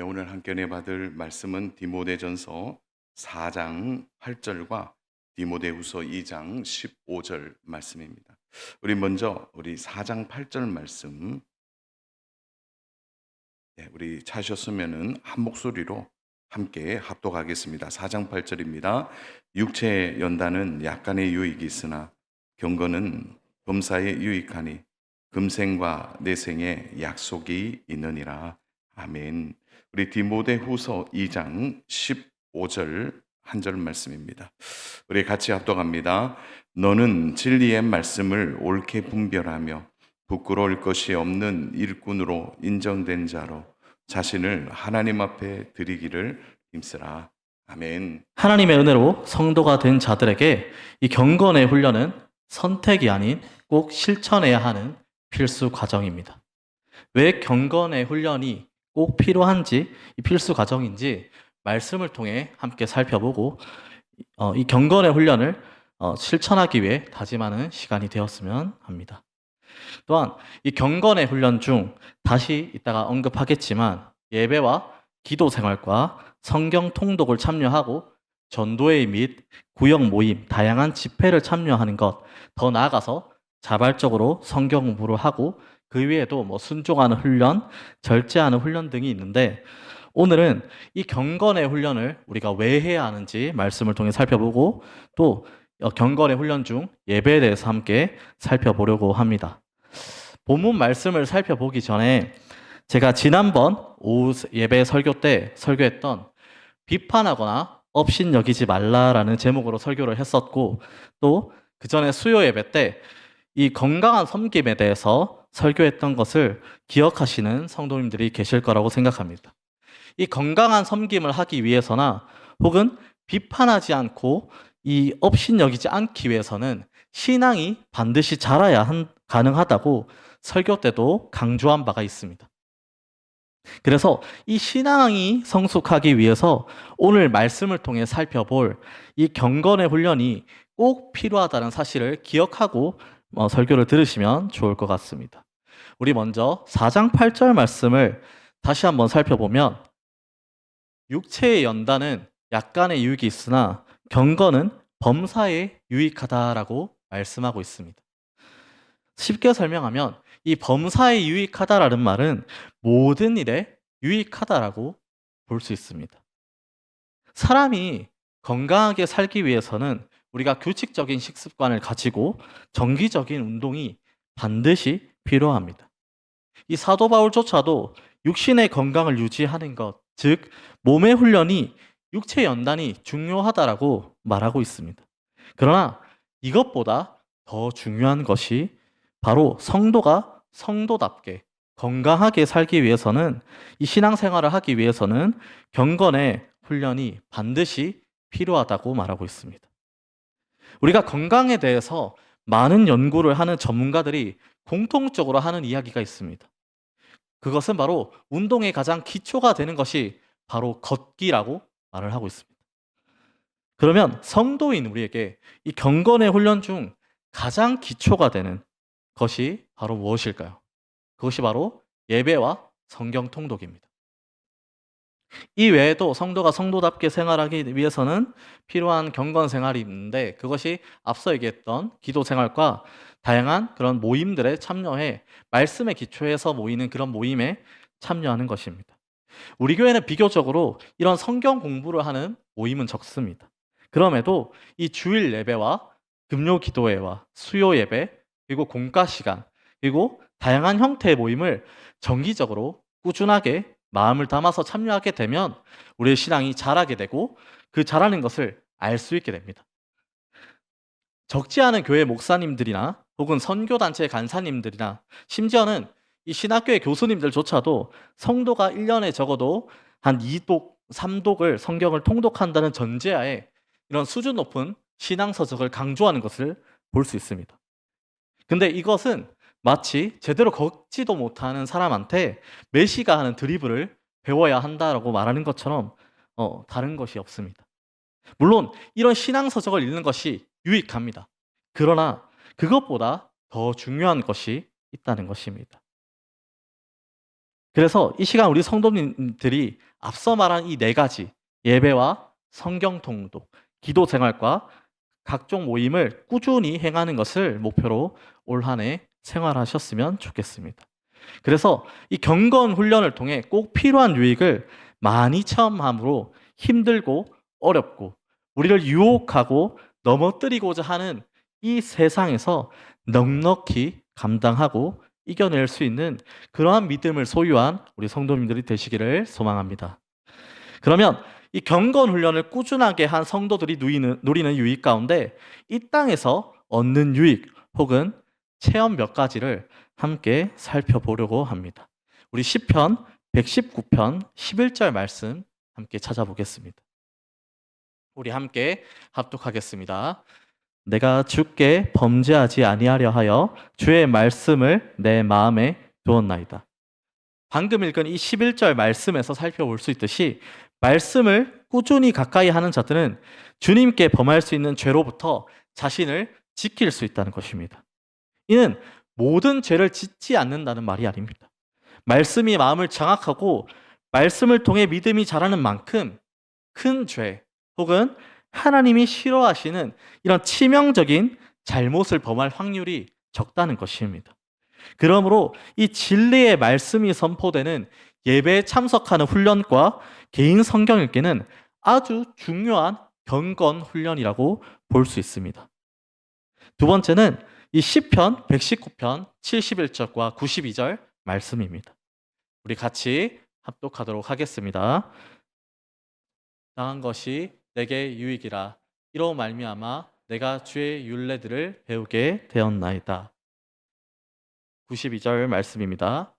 오늘 함께 은혜 받을 말씀은 디모데전서 4장 8절과 디모데후서 2장 15절 말씀입니다. 우리 4장 8절 말씀, 우리 찾으셨으면은 한 목소리로 함께 합독하겠습니다. 4장 8절입니다. 육체의 연단은 약간의 유익이 있으나 경건은 범사에 유익하니 금생과 내생에 약속이 있느니라. 아멘. 우리 디모데후서 2장 15절 한 절 말씀입니다. 우리 같이 합독합니다. 너는 진리의 말씀을 옳게 분별하며 부끄러울 것이 없는 일꾼으로 인정된 자로 자신을 하나님 앞에 드리기를 힘쓰라. 아멘. 하나님의 은혜로 성도가 된 자들에게 이 경건의 훈련은 선택이 아닌 꼭 실천해야 하는 필수 과정입니다. 왜 경건의 훈련이 꼭 필요한지, 이 필수 과정인지 말씀을 통해 함께 살펴보고 이 경건의 훈련을 실천하기 위해 다짐하는 시간이 되었으면 합니다. 또한 이 경건의 훈련 중 다시 이따가 언급하겠지만 예배와 기도 생활과 성경 통독을 참여하고 전도회 및 구역 모임, 다양한 집회를 참여하는 것, 더 나아가서 자발적으로 성경 공부를 하고 그 외에도 순종하는 훈련, 절제하는 훈련 등이 있는데 오늘은 이 경건의 훈련을 우리가 왜 해야 하는지 말씀을 통해 살펴보고 또 경건의 훈련 중 예배에 대해서 함께 살펴보려고 합니다. 본문 말씀을 살펴보기 전에 제가 지난번 오후 예배 설교 때 설교했던 비판하거나 업신여기지 말라라는 제목으로 설교를 했었고 또 그 전에 수요 예배 때 이 건강한 섬김에 대해서 설교했던 것을 기억하시는 성도님들이 계실 거라고 생각합니다. 이 건강한 섬김을 하기 위해서나 혹은 비판하지 않고 이 업신여기지 않기 위해서는 신앙이 반드시 자라야 가능하다고 설교 때도 강조한 바가 있습니다. 그래서 이 신앙이 성숙하기 위해서 오늘 말씀을 통해 살펴볼 이 경건의 훈련이 꼭 필요하다는 사실을 기억하고 설교를 들으시면 좋을 것 같습니다. 우리 먼저 4장 8절 말씀을 다시 한번 살펴보면 육체의 연단은 약간의 유익이 있으나 경건은 범사에 유익하다라고 말씀하고 있습니다. 쉽게 설명하면 이 범사에 유익하다라는 말은 모든 일에 유익하다라고 볼 수 있습니다. 사람이 건강하게 살기 위해서는 우리가 규칙적인 식습관을 가지고 정기적인 운동이 반드시 필요합니다. 이 사도 바울조차도 육신의 건강을 유지하는 것, 즉 몸의 훈련이 육체 연단이 중요하다라고 말하고 있습니다. 그러나 이것보다 더 중요한 것이 바로 성도가 성도답게 건강하게 살기 위해서는 이 신앙생활을 하기 위해서는 경건의 훈련이 반드시 필요하다고 말하고 있습니다. 우리가 건강에 대해서 많은 연구를 하는 전문가들이 공통적으로 하는 이야기가 있습니다. 그것은 바로 운동의 가장 기초가 되는 것이 바로 걷기라고 말을 하고 있습니다. 그러면 성도인 우리에게 이 경건의 훈련 중 가장 기초가 되는 것이 바로 무엇일까요? 그것이 바로 예배와 성경 통독입니다. 이 외에도 성도가 성도답게 생활하기 위해서는 필요한 경건 생활이 있는데 그것이 앞서 얘기했던 기도 생활과 다양한 그런 모임들에 참여해 말씀에 기초해서 모이는 그런 모임에 참여하는 것입니다. 우리 교회는 비교적으로 이런 성경 공부를 하는 모임은 적습니다. 그럼에도 이 주일 예배와 금요 기도회와 수요 예배 그리고 공과 시간 그리고 다양한 형태의 모임을 정기적으로 꾸준하게 마음을 담아서 참여하게 되면 우리의 신앙이 자라게 되고 그 자라는 것을 알 수 있게 됩니다. 적지 않은 교회 목사님들이나 혹은 선교단체 간사님들이나 심지어는 이 신학교의 교수님들조차도 성도가 1년에 적어도 한 2독, 3독을 성경을 통독한다는 전제하에 이런 수준 높은 신앙서적을 강조하는 것을 볼 수 있습니다. 근데 이것은 마치 제대로 걷지도 못하는 사람한테 메시가 하는 드리블을 배워야 한다라고 말하는 것처럼 다른 것이 없습니다. 물론 이런 신앙서적을 읽는 것이 유익합니다. 그러나 그것보다 더 중요한 것이 있다는 것입니다. 그래서 이 시간 우리 성도님들이 앞서 말한 이 네 가지 예배와 성경 통독, 기도 생활과 각종 모임을 꾸준히 행하는 것을 목표로 올 한 해 생활하셨으면 좋겠습니다. 그래서 이 경건 훈련을 통해 꼭 필요한 유익을 많이 체험함으로 힘들고 어렵고 우리를 유혹하고 넘어뜨리고자 하는 이 세상에서 넉넉히 감당하고 이겨낼 수 있는 그러한 믿음을 소유한 우리 성도님들이 되시기를 소망합니다. 그러면 이 경건 훈련을 꾸준하게 한 성도들이 누리는 유익 가운데 이 땅에서 얻는 유익 혹은 체험 몇 가지를 함께 살펴보려고 합니다. 우리 시편 119편 11절 말씀 함께 찾아보겠습니다. 우리 함께 합독하겠습니다. 내가 주께 범죄하지 아니하려 하여 주의 말씀을 내 마음에 두었나이다. 방금 읽은 이 11절 말씀에서 살펴볼 수 있듯이 말씀을 꾸준히 가까이 하는 자들은 주님께 범할 수 있는 죄로부터 자신을 지킬 수 있다는 것입니다. 이는 모든 죄를 짓지 않는다는 말이 아닙니다. 말씀이 마음을 장악하고 말씀을 통해 믿음이 자라는 만큼 큰 죄 혹은 하나님이 싫어하시는 이런 치명적인 잘못을 범할 확률이 적다는 것입니다. 그러므로 이 진리의 말씀이 선포되는 예배에 참석하는 훈련과 개인 성경 읽기는 아주 중요한 경건 훈련이라고 볼 수 있습니다. 두 번째는 이 시편 119편 71절과 92절 말씀입니다. 우리 같이 합독하도록 하겠습니다. 당한 것이 내게 유익이라 이로 말미암아 내가 주의 율례들을 배우게 되었나이다. 92절 말씀입니다.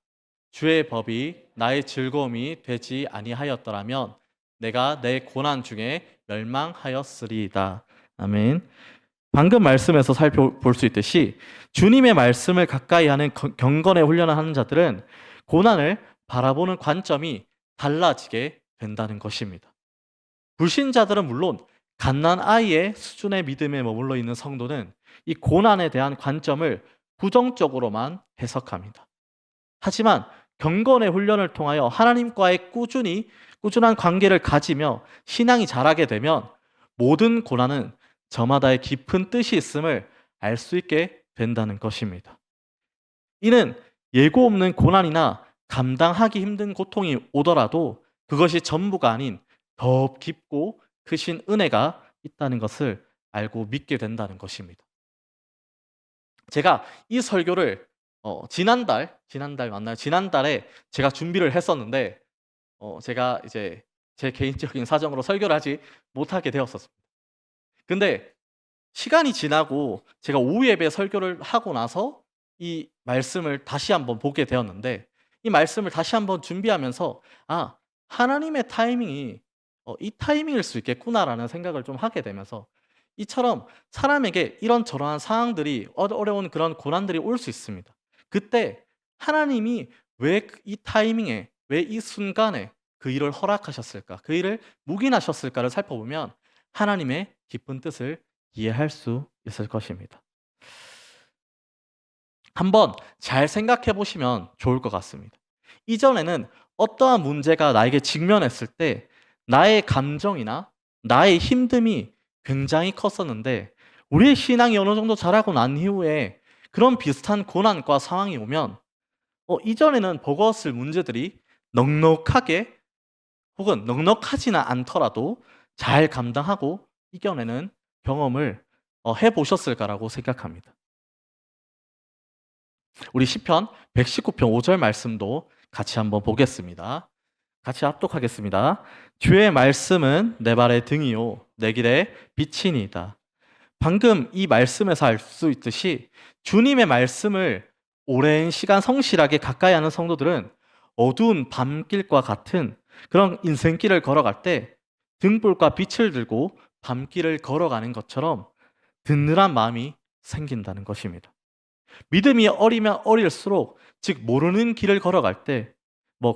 주의 법이 나의 즐거움이 되지 아니하였더라면 내가 내 고난 중에 멸망하였으리이다. 아멘. 방금 말씀에서 살펴볼 수 있듯이 주님의 말씀을 가까이 하는 경건의 훈련을 하는 자들은 고난을 바라보는 관점이 달라지게 된다는 것입니다. 불신자들은 물론 갓난아이의 수준의 믿음에 머물러 있는 성도는 이 고난에 대한 관점을 부정적으로만 해석합니다. 하지만 경건의 훈련을 통하여 하나님과의 꾸준한 관계를 가지며 신앙이 자라게 되면 모든 고난은 저마다의 깊은 뜻이 있음을 알 수 있게 된다는 것입니다. 이는 예고 없는 고난이나 감당하기 힘든 고통이 오더라도 그것이 전부가 아닌 더 깊고 크신 은혜가 있다는 것을 알고 믿게 된다는 것입니다. 제가 이 설교를 지난달 맞나요? 지난달에 제가 준비를 했었는데 제가 이제 제 개인적인 사정으로 설교를 하지 못하게 되었었습니다. 근데 시간이 지나고 제가 오후 예배 설교를 하고 나서 이 말씀을 다시 한번 보게 되었는데 이 말씀을 다시 한번 준비하면서 하나님의 타이밍이 이 타이밍일 수 있겠구나라는 생각을 좀 하게 되면서 이처럼 사람에게 이런저러한 상황들이 어려운 그런 고난들이 올 수 있습니다. 그때 하나님이 왜 이 타이밍에 왜 이 순간에 그 일을 허락하셨을까? 그 일을 묵인하셨을까를 살펴보면 하나님의 깊은 뜻을 이해할 수 있을 것입니다. 한번 잘 생각해 보시면 좋을 것 같습니다. 이전에는 어떠한 문제가 나에게 직면했을 때 나의 감정이나 나의 힘듦이 굉장히 컸었는데 우리의 신앙이 어느 정도 자라고 난 이후에 그런 비슷한 고난과 상황이 오면 이전에는 버거웠을 문제들이 넉넉하게 혹은 넉넉하지는 않더라도 잘 감당하고 이겨내는 경험을 해보셨을까라고 생각합니다. 우리 시편 119편 5절 말씀도 같이 한번 보겠습니다. 같이 합독하겠습니다. 주의 말씀은 내 발의 등이요 내 길의 빛이니이다. 방금 이 말씀에서 알 수 있듯이 주님의 말씀을 오랜 시간 성실하게 가까이 하는 성도들은 어두운 밤길과 같은 그런 인생길을 걸어갈 때 등불과 빛을 들고 밤길을 걸어가는 것처럼 든든한 마음이 생긴다는 것입니다. 믿음이 어리면 어릴수록 즉 모르는 길을 걸어갈 때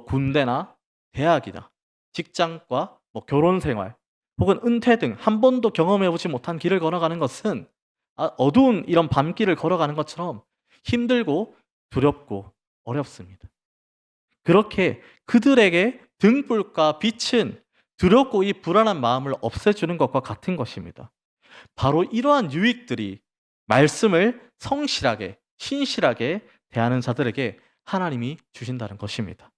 군대나 대학이나 직장과 결혼 생활 혹은 은퇴 등 한 번도 경험해보지 못한 길을 걸어가는 것은 어두운 이런 밤길을 걸어가는 것처럼 힘들고 두렵고 어렵습니다. 그렇게 그들에게 등불과 빛은 두렵고 이 불안한 마음을 없애주는 것과 같은 것입니다. 바로 이러한 유익들이 말씀을 성실하게, 신실하게 대하는 자들에게 하나님이 주신다는 것입니다.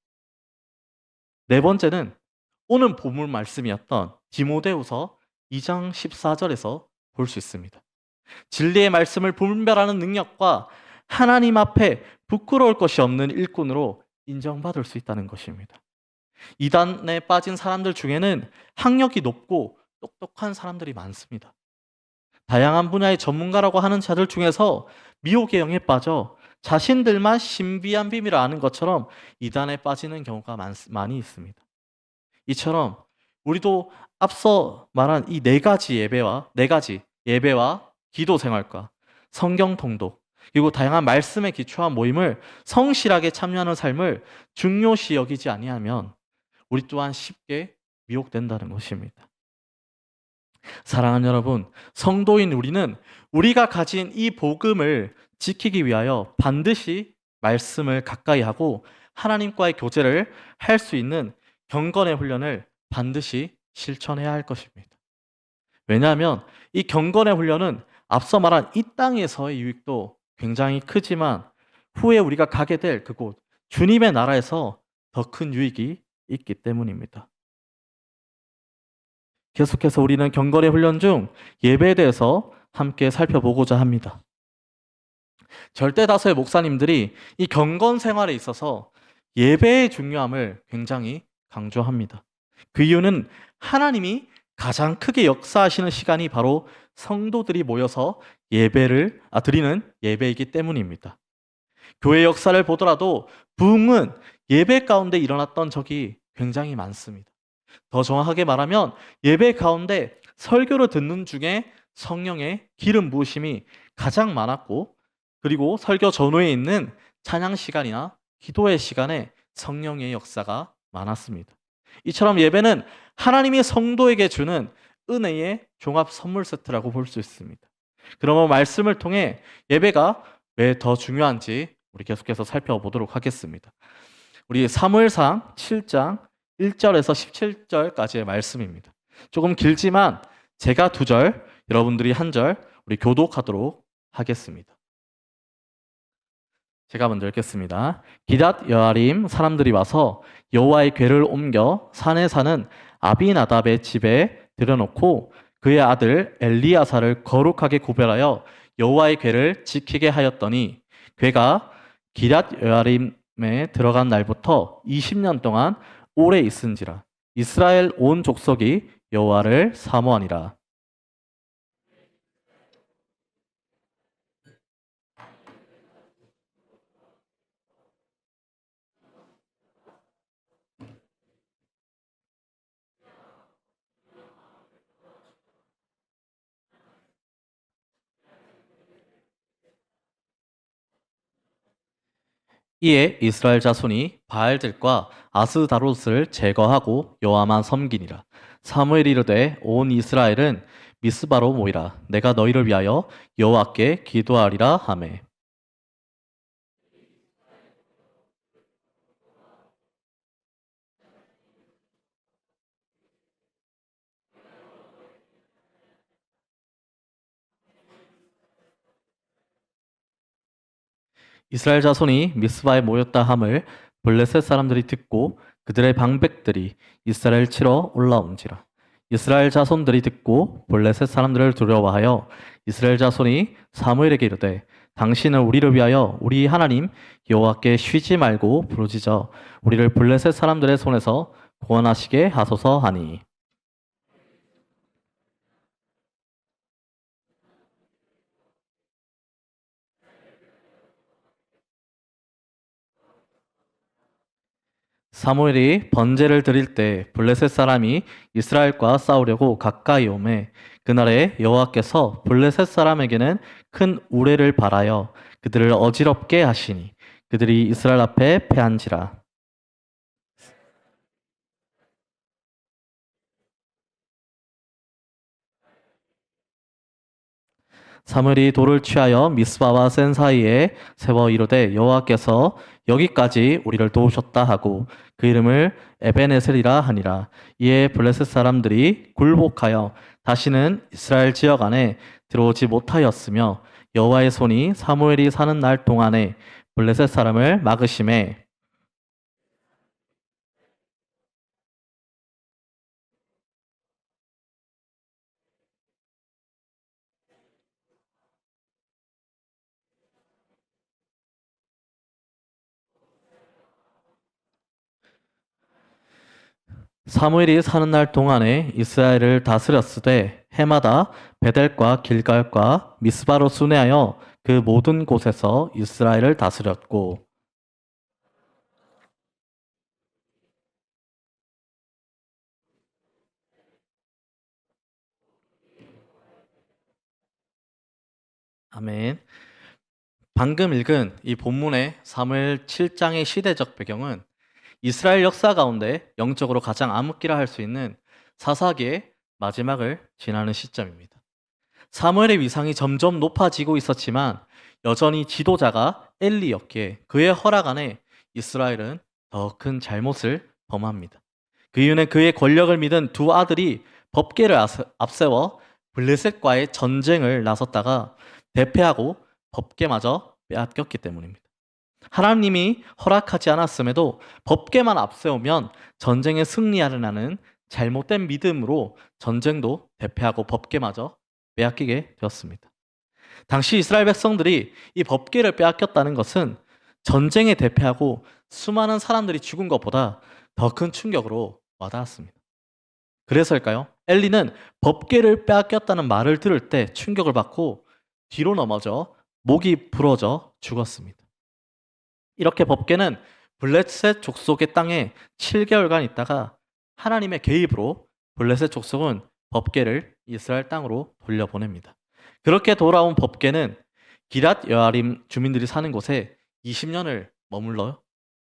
네 번째는 오늘 본문 말씀이었던 디모데후서 2장 14절에서 볼 수 있습니다. 진리의 말씀을 분별하는 능력과 하나님 앞에 부끄러울 것이 없는 일꾼으로 인정받을 수 있다는 것입니다. 이단에 빠진 사람들 중에는 학력이 높고 똑똑한 사람들이 많습니다. 다양한 분야의 전문가라고 하는 자들 중에서 미혹의 영에 빠져 자신들만 신비한 비밀을 아는 것처럼 이단에 빠지는 경우가 많이 있습니다. 이처럼 우리도 앞서 말한 이 네 가지 예배와 기도 생활과 성경 통독 그리고 다양한 말씀에 기초한 모임을 성실하게 참여하는 삶을 중요시 여기지 아니하면 우리 또한 쉽게 미혹된다는 것입니다. 사랑하는 여러분, 성도인 우리는 우리가 가진 이 복음을 지키기 위하여 반드시 말씀을 가까이 하고 하나님과의 교제를 할 수 있는 경건의 훈련을 반드시 실천해야 할 것입니다. 왜냐하면 이 경건의 훈련은 앞서 말한 이 땅에서의 유익도 굉장히 크지만 후에 우리가 가게 될 그곳 주님의 나라에서 더 큰 유익이 있기 때문입니다. 계속해서 우리는 경건의 훈련 중 예배에 대해서 함께 살펴보고자 합니다. 절대 다수의 목사님들이 이 경건 생활에 있어서 예배의 중요함을 굉장히 강조합니다. 그 이유는 하나님이 가장 크게 역사하시는 시간이 바로 성도들이 모여서 예배를 드리는 예배이기 때문입니다. 교회 역사를 보더라도 부흥은 예배 가운데 일어났던 적이 굉장히 많습니다. 더 정확하게 말하면 예배 가운데 설교를 듣는 중에 성령의 기름 부으심이 가장 많았고, 그리고 설교 전후에 있는 찬양 시간이나 기도의 시간에 성령의 역사가 많았습니다. 이처럼 예배는 하나님이 성도에게 주는 은혜의 종합 선물 세트라고 볼 수 있습니다. 그러면 말씀을 통해 예배가 왜 더 중요한지 우리 계속해서 살펴보도록 하겠습니다. 우리 사무엘상 7장 1절에서 17절까지의 말씀입니다. 조금 길지만 제가 2절, 여러분들이 1절 우리 교독하도록 하겠습니다. 제가 먼저 읽겠습니다. 기럇 여아림 사람들이 와서 여호와의 궤를 옮겨 산에 사는 아비나답의 집에 들여놓고 그의 아들 엘리야사를 거룩하게 구별하여 여호와의 궤를 지키게 하였더니 궤가 기럇 여아림에 들어간 날부터 20년 동안 오래 있은지라 이스라엘 온 족속이 여호와를 사모하니라. 이에 이스라엘 자손이 바알들과 아스다롯을 제거하고 여호와만 섬기니라. 사무엘이 이르되 온 이스라엘은 미스바로 모이라. 내가 너희를 위하여 여호와께 기도하리라 하매. 이스라엘 자손이 미스바에 모였다 함을 블레셋 사람들이 듣고 그들의 방백들이 이스라엘 치러 올라온지라. 이스라엘 자손들이 듣고 블레셋 사람들을 두려워하여 이스라엘 자손이 사무엘에게 이르되 당신은 우리를 위하여 우리 하나님 여호와께 쉬지 말고 부르짖어 우리를 블레셋 사람들의 손에서 구원하시게 하소서 하니. 사무엘이 번제를 드릴 때 블레셋 사람이 이스라엘과 싸우려고 가까이 오매 그날에 여호와께서 블레셋 사람에게는 큰 우레를 발하여 그들을 어지럽게 하시니 그들이 이스라엘 앞에 패한지라. 사무엘이 돌을 취하여 미스바와 센 사이에 세워 이르되 여호와께서 여기까지 우리를 도우셨다 하고 그 이름을 에베네셀이라 하니라. 이에 블레셋 사람들이 굴복하여 다시는 이스라엘 지역 안에 들어오지 못하였으며 여호와의 손이 사무엘이 사는 날 동안에 블레셋 사람을 막으심에 사무엘이 사는 날 동안에 이스라엘을 다스렸으되 해마다 베델과 길갈과 미스바로 순회하여 그 모든 곳에서 이스라엘을 다스렸고 아멘. 방금 읽은 이 본문의 사무엘 7장의 시대적 배경은 이스라엘 역사 가운데 영적으로 가장 암흑기라 할 수 있는 사사기의 마지막을 지나는 시점입니다. 사무엘의 위상이 점점 높아지고 있었지만 여전히 지도자가 엘리였기에 그의 허락 안에 이스라엘은 더 큰 잘못을 범합니다. 그 이유는 그의 권력을 믿은 두 아들이 법궤를 앞세워 블레셋과의 전쟁을 나섰다가 대패하고 법궤마저 빼앗겼기 때문입니다. 하나님이 허락하지 않았음에도 법궤만 앞세우면 전쟁에 승리하려는 잘못된 믿음으로 전쟁도 대패하고 법궤마저 빼앗기게 되었습니다. 당시 이스라엘 백성들이 이 법궤를 빼앗겼다는 것은 전쟁에 대패하고 수많은 사람들이 죽은 것보다 더 큰 충격으로 와닿았습니다. 그래서일까요? 엘리는 법궤를 빼앗겼다는 말을 들을 때 충격을 받고 뒤로 넘어져 목이 부러져 죽었습니다. 이렇게 법궤는 블레셋 족속의 땅에 7개월간 있다가 하나님의 개입으로 블레셋 족속은 법궤를 이스라엘 땅으로 돌려보냅니다. 그렇게 돌아온 법궤는 기랏 여아림 주민들이 사는 곳에 20년을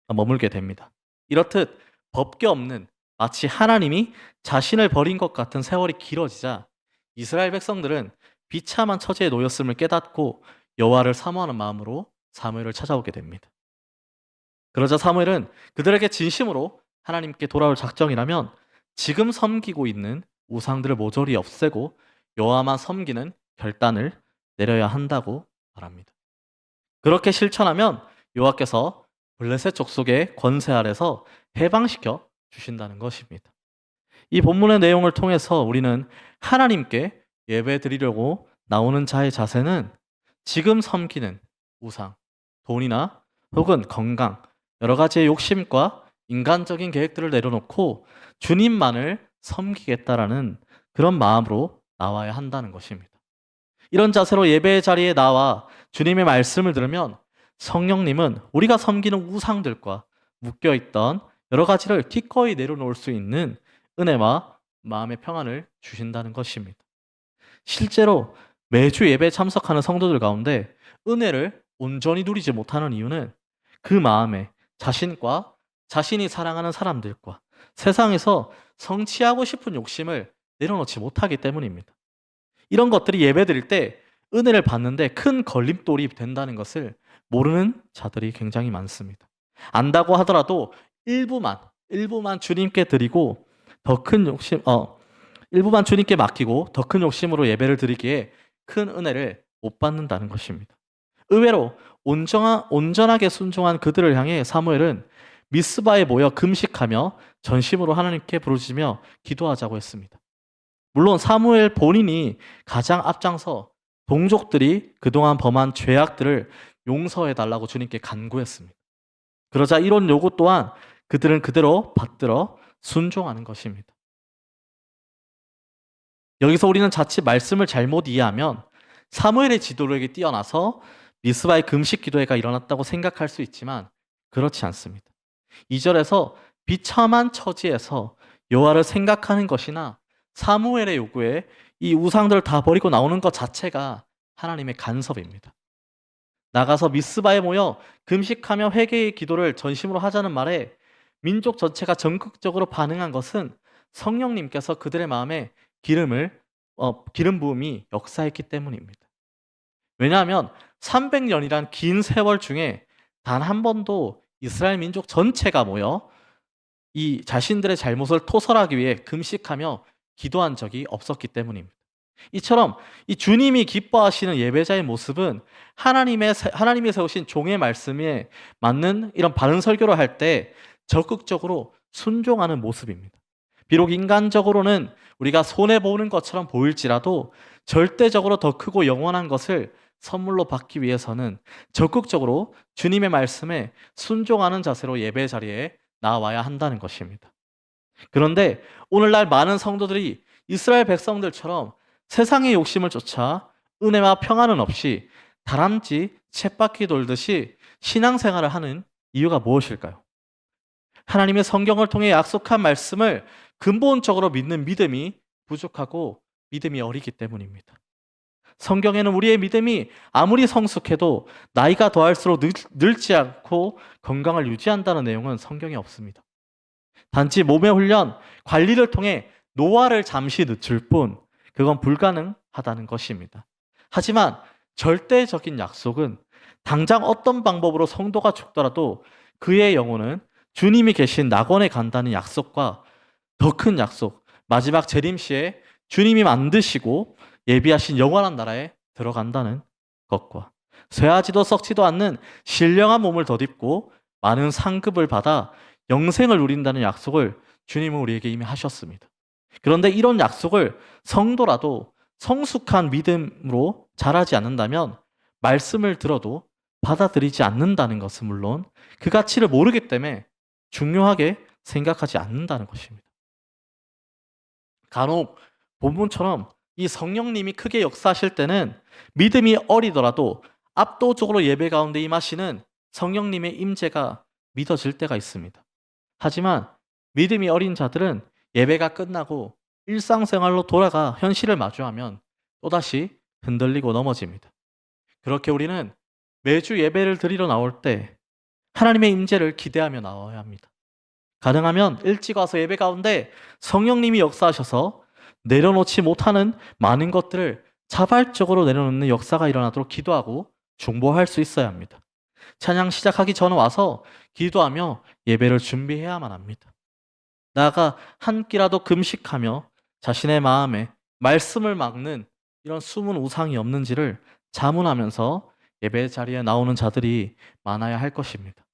머물게 됩니다. 이렇듯 법궤 없는 마치 하나님이 자신을 버린 것 같은 세월이 길어지자 이스라엘 백성들은 비참한 처지에 놓였음을 깨닫고 여호와를 사모하는 마음으로 사무엘을 찾아오게 됩니다. 그러자 사무엘은 그들에게 진심으로 하나님께 돌아올 작정이라면 지금 섬기고 있는 우상들을 모조리 없애고 여호와만 섬기는 결단을 내려야 한다고 말합니다. 그렇게 실천하면 여호와께서 블레셋 족속의 권세 아래서 해방시켜 주신다는 것입니다. 이 본문의 내용을 통해서 우리는 하나님께 예배 드리려고 나오는 자의 자세는 지금 섬기는 우상, 돈이나 혹은 건강, 여러 가지의 욕심과 인간적인 계획들을 내려놓고 주님만을 섬기겠다라는 그런 마음으로 나와야 한다는 것입니다. 이런 자세로 예배의 자리에 나와 주님의 말씀을 들으면 성령님은 우리가 섬기는 우상들과 묶여있던 여러 가지를 기꺼이 내려놓을 수 있는 은혜와 마음의 평안을 주신다는 것입니다. 실제로 매주 예배에 참석하는 성도들 가운데 은혜를 온전히 누리지 못하는 이유는 그 마음에 자신과 자신이 사랑하는 사람들과 세상에서 성취하고 싶은 욕심을 내려놓지 못하기 때문입니다. 이런 것들이 예배 드릴 때 은혜를 받는데 큰 걸림돌이 된다는 것을 모르는 자들이 굉장히 많습니다. 안다고 하더라도 일부만 주님께 드리고 일부만 주님께 맡기고 더 큰 욕심으로 예배를 드리기에 큰 은혜를 못 받는다는 것입니다. 의외로 온전하게 순종한 그들을 향해 사무엘은 미스바에 모여 금식하며 전심으로 하나님께 부르짖으며 기도하자고 했습니다. 물론 사무엘 본인이 가장 앞장서 동족들이 그동안 범한 죄악들을 용서해달라고 주님께 간구했습니다. 그러자 이런 요구 또한 그들은 그대로 받들어 순종하는 것입니다. 여기서 우리는 자칫 말씀을 잘못 이해하면 사무엘의 지도력이 뛰어나서 미스바의 금식 기도회가 일어났다고 생각할 수 있지만 그렇지 않습니다. 2절에서 비참한 처지에서 여호와를 생각하는 것이나 사무엘의 요구에 이 우상들을 다 버리고 나오는 것 자체가 하나님의 간섭입니다. 나가서 미스바에 모여 금식하며 회개의 기도를 전심으로 하자는 말에 민족 전체가 적극적으로 반응한 것은 성령님께서 그들의 마음에 기름 부음이 역사했기 때문입니다. 왜냐하면 300년이란 긴 세월 중에 단 한 번도 이스라엘 민족 전체가 모여 이 자신들의 잘못을 토설하기 위해 금식하며 기도한 적이 없었기 때문입니다. 이처럼 이 주님이 기뻐하시는 예배자의 모습은 하나님이 세우신 종의 말씀에 맞는 이런 바른 설교를 할 때 적극적으로 순종하는 모습입니다. 비록 인간적으로는 우리가 손해 보는 것처럼 보일지라도 절대적으로 더 크고 영원한 것을 선물로 받기 위해서는 적극적으로 주님의 말씀에 순종하는 자세로 예배 자리에 나와야 한다는 것입니다. 그런데 오늘날 많은 성도들이 이스라엘 백성들처럼 세상의 욕심을 쫓아 은혜와 평안은 없이 다람쥐 쳇바퀴 돌듯이 신앙생활을 하는 이유가 무엇일까요? 하나님의 성경을 통해 약속한 말씀을 근본적으로 믿는 믿음이 부족하고 믿음이 어리기 때문입니다. 성경에는 우리의 믿음이 아무리 성숙해도 나이가 더할수록 늙지 않고 건강을 유지한다는 내용은 성경에 없습니다. 단지 몸의 훈련, 관리를 통해 노화를 잠시 늦출 뿐 그건 불가능하다는 것입니다. 하지만 절대적인 약속은 당장 어떤 방법으로 성도가 죽더라도 그의 영혼은 주님이 계신 낙원에 간다는 약속과 더 큰 약속, 마지막 재림시에 주님이 만드시고 예비하신 영원한 나라에 들어간다는 것과 쇠하지도 썩지도 않는 신령한 몸을 덧입고 많은 상급을 받아 영생을 누린다는 약속을 주님은 우리에게 이미 하셨습니다. 그런데 이런 약속을 성도라도 성숙한 믿음으로 잘하지 않는다면 말씀을 들어도 받아들이지 않는다는 것은 물론 그 가치를 모르기 때문에 중요하게 생각하지 않는다는 것입니다. 간혹 본문처럼 이 성령님이 크게 역사하실 때는 믿음이 어리더라도 압도적으로 예배 가운데 임하시는 성령님의 임재가 믿어질 때가 있습니다. 하지만 믿음이 어린 자들은 예배가 끝나고 일상생활로 돌아가 현실을 마주하면 또다시 흔들리고 넘어집니다. 그렇게 우리는 매주 예배를 드리러 나올 때 하나님의 임재를 기대하며 나와야 합니다. 가능하면 일찍 와서 예배 가운데 성령님이 역사하셔서 내려놓지 못하는 많은 것들을 자발적으로 내려놓는 역사가 일어나도록 기도하고 중보할 수 있어야 합니다. 찬양 시작하기 전에 와서 기도하며 예배를 준비해야만 합니다. 나아가 한 끼라도 금식하며 자신의 마음에 말씀을 막는 이런 숨은 우상이 없는지를 자문하면서 예배 자리에 나오는 자들이 많아야 할 것입니다.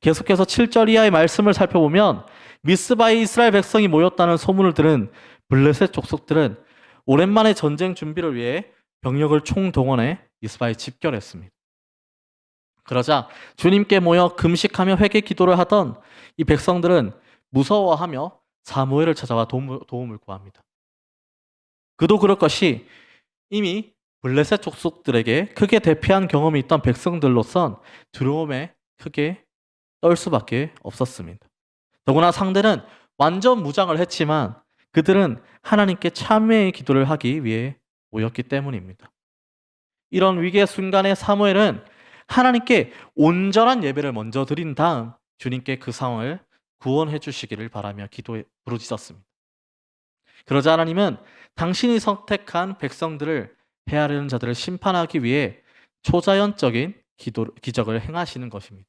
계속해서 7절 이하의 말씀을 살펴보면 미스바에 이스라엘 백성이 모였다는 소문을 들은 블레셋 족속들은 오랜만에 전쟁 준비를 위해 병력을 총동원해 미스바에 집결했습니다. 그러자 주님께 모여 금식하며 회개 기도를 하던 이 백성들은 무서워하며 사무엘을 찾아와 도움을 구합니다. 그도 그럴 것이 이미 블레셋 족속들에게 크게 대피한 경험이 있던 백성들로선 두려움에 크게 떨 수밖에 없었습니다. 더구나 상대는 완전 무장을 했지만 그들은 하나님께 참회의 기도를 하기 위해 모였기 때문입니다. 이런 위기의 순간에 사무엘은 하나님께 온전한 예배를 먼저 드린 다음 주님께 그 상황을 구원해 주시기를 바라며 기도에 부르짖었습니다. 그러자 하나님은 당신이 선택한 백성들을 헤아리는 자들을 심판하기 위해 초자연적인 기적을 행하시는 것입니다.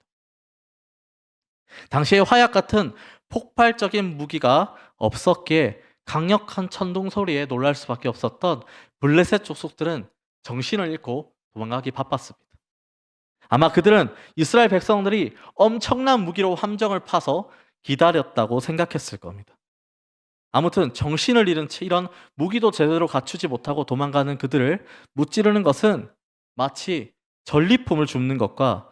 당시에 화약 같은 폭발적인 무기가 없었기에 강력한 천둥 소리에 놀랄 수밖에 없었던 블레셋 족속들은 정신을 잃고 도망가기 바빴습니다. 아마 그들은 이스라엘 백성들이 엄청난 무기로 함정을 파서 기다렸다고 생각했을 겁니다. 아무튼 정신을 잃은 채 이런 무기도 제대로 갖추지 못하고 도망가는 그들을 무찌르는 것은 마치 전리품을 줍는 것과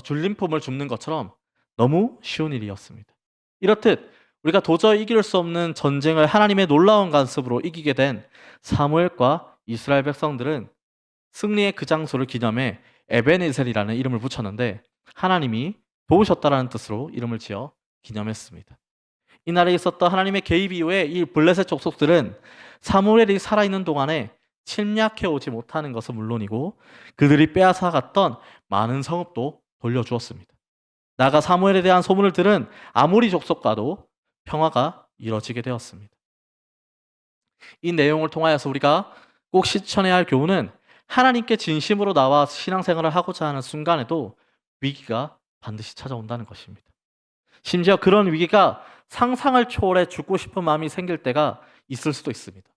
줄림품을 줍는 것처럼 너무 쉬운 일이었습니다. 이렇듯 우리가 도저히 이길 수 없는 전쟁을 하나님의 놀라운 간섭으로 이기게 된 사무엘과 이스라엘 백성들은 승리의 그 장소를 기념해 에베네셀이라는 이름을 붙였는데 하나님이 도우셨다라는 뜻으로 이름을 지어 기념했습니다. 이날에 있었던 하나님의 개입 이후에 이 블레셋 족속들은 사무엘이 살아있는 동안에 침략해 오지 못하는 것은 물론이고 그들이 빼앗아갔던 많은 성읍도 돌려주었습니다. 나아가 사무엘에 대한 소문을 들은 아모리 족속과도 평화가 이뤄지게 되었습니다. 이 내용을 통하여서 우리가 꼭 실천해야 할 교훈은 하나님께 진심으로 나와 신앙생활을 하고자 하는 순간에도 위기가 반드시 찾아온다는 것입니다. 심지어 그런 위기가 상상을 초월해 죽고 싶은 마음이 생길 때가 있을 수도 있습니다.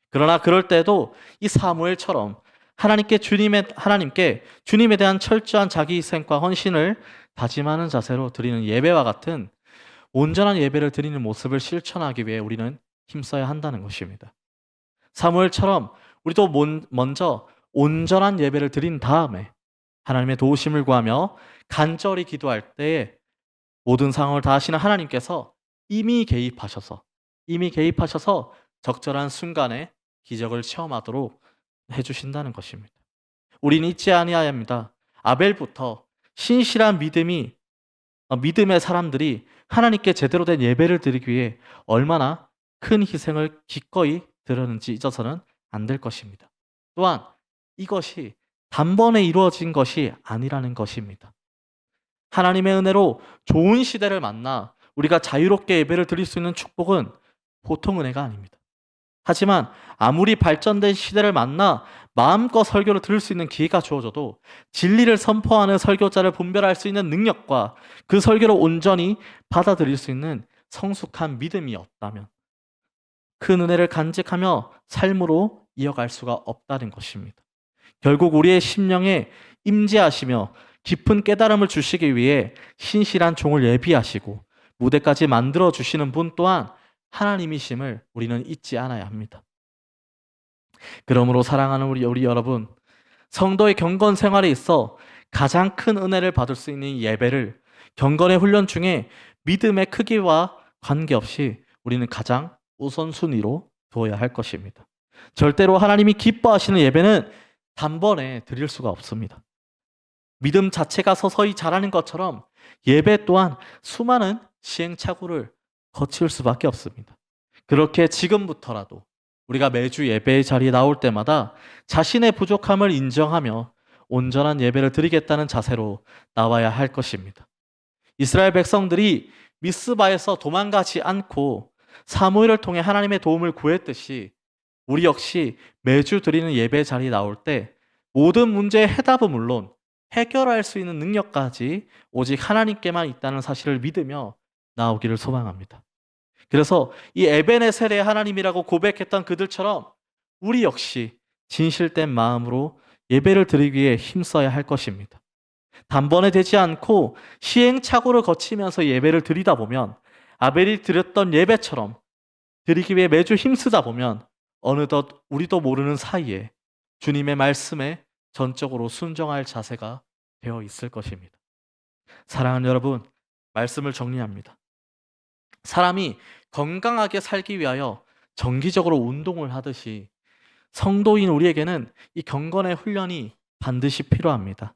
그러나 그럴 때도 이 사무엘처럼 하나님께 주님에 대한 철저한 자기 희생과 헌신을 다짐하는 자세로 드리는 예배와 같은 온전한 예배를 드리는 모습을 실천하기 위해 우리는 힘써야 한다는 것입니다. 사무엘처럼 우리도 먼저 온전한 예배를 드린 다음에 하나님의 도우심을 구하며 간절히 기도할 때에 모든 상황을 다 아시는 하나님께서 이미 개입하셔서 적절한 순간에 기적을 체험하도록 해주신다는 것입니다. 우리는 잊지 아니해야 합니다. 아벨부터 신실한 믿음의 사람들이 하나님께 제대로 된 예배를 드리기 위해 얼마나 큰 희생을 기꺼이 드렸는지 잊어서는 안 될 것입니다. 또한 이것이 단번에 이루어진 것이 아니라는 것입니다. 하나님의 은혜로 좋은 시대를 만나 우리가 자유롭게 예배를 드릴 수 있는 축복은 보통 은혜가 아닙니다. 하지만 아무리 발전된 시대를 만나 마음껏 설교를 들을 수 있는 기회가 주어져도 진리를 선포하는 설교자를 분별할 수 있는 능력과 그 설교를 온전히 받아들일 수 있는 성숙한 믿음이 없다면 큰 은혜를 간직하며 삶으로 이어갈 수가 없다는 것입니다. 결국 우리의 심령에 임재하시며 깊은 깨달음을 주시기 위해 신실한 종을 예비하시고 무대까지 만들어 주시는 분 또한 하나님이심을 우리는 잊지 않아야 합니다. 그러므로 사랑하는 우리 여러분, 성도의 경건 생활에 있어 가장 큰 은혜를 받을 수 있는 예배를 경건의 훈련 중에 믿음의 크기와 관계없이 우리는 가장 우선순위로 두어야 할 것입니다. 절대로 하나님이 기뻐하시는 예배는 단번에 드릴 수가 없습니다. 믿음 자체가 서서히 자라는 것처럼 예배 또한 수많은 시행착오를 거칠 수밖에 없습니다. 그렇게 지금부터라도 우리가 매주 예배의 자리에 나올 때마다 자신의 부족함을 인정하며 온전한 예배를 드리겠다는 자세로 나와야 할 것입니다. 이스라엘 백성들이 미스바에서 도망가지 않고 사무엘을 통해 하나님의 도움을 구했듯이 우리 역시 매주 드리는 예배 자리에 나올 때 모든 문제의 해답은 물론 해결할 수 있는 능력까지 오직 하나님께만 있다는 사실을 믿으며 나오기를 소망합니다. 그래서 이 에베네셀의 하나님이라고 고백했던 그들처럼 우리 역시 진실된 마음으로 예배를 드리기 위해 힘써야 할 것입니다. 단번에 되지 않고 시행착오를 거치면서 예배를 드리다 보면 아벨이 드렸던 예배처럼 드리기 위해 매주 힘쓰다 보면 어느덧 우리도 모르는 사이에 주님의 말씀에 전적으로 순종할 자세가 되어 있을 것입니다. 사랑하는 여러분, 말씀을 정리합니다. 사람이 건강하게 살기 위하여 정기적으로 운동을 하듯이 성도인 우리에게는 이 경건의 훈련이 반드시 필요합니다.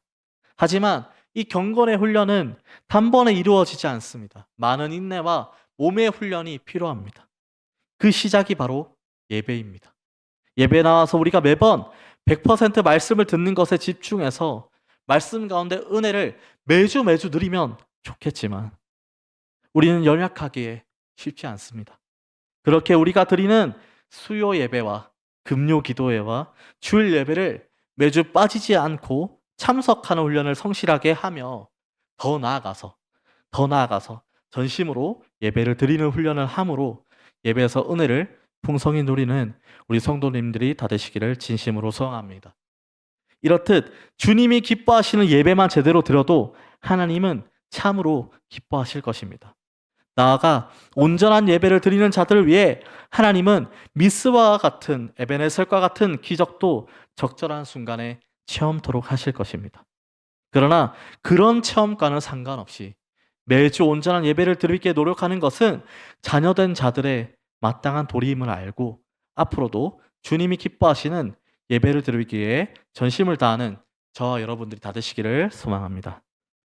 하지만 이 경건의 훈련은 단번에 이루어지지 않습니다. 많은 인내와 몸의 훈련이 필요합니다. 그 시작이 바로 예배입니다. 예배 나와서 우리가 매번 100% 말씀을 듣는 것에 집중해서 말씀 가운데 은혜를 매주 누리면 좋겠지만 우리는 연약하기에 쉽지 않습니다. 그렇게 우리가 드리는 수요 예배와 금요 기도회와 주일 예배를 매주 빠지지 않고 참석하는 훈련을 성실하게 하며 더 나아가서 전심으로 예배를 드리는 훈련을 함으로 예배에서 은혜를 풍성히 누리는 우리 성도님들이 다 되시기를 진심으로 소원합니다. 이렇듯 주님이 기뻐하시는 예배만 제대로 드려도 하나님은 참으로 기뻐하실 것입니다. 나아가 온전한 예배를 드리는 자들을 위해 하나님은 미스와 같은 에베네셀과 같은 기적도 적절한 순간에 체험토록 하실 것입니다. 그러나 그런 체험과는 상관없이 매주 온전한 예배를 드리게 노력하는 것은 자녀된 자들의 마땅한 도리임을 알고 앞으로도 주님이 기뻐하시는 예배를 드리기 위해 전심을 다하는 저와 여러분들이 다 되시기를 소망합니다.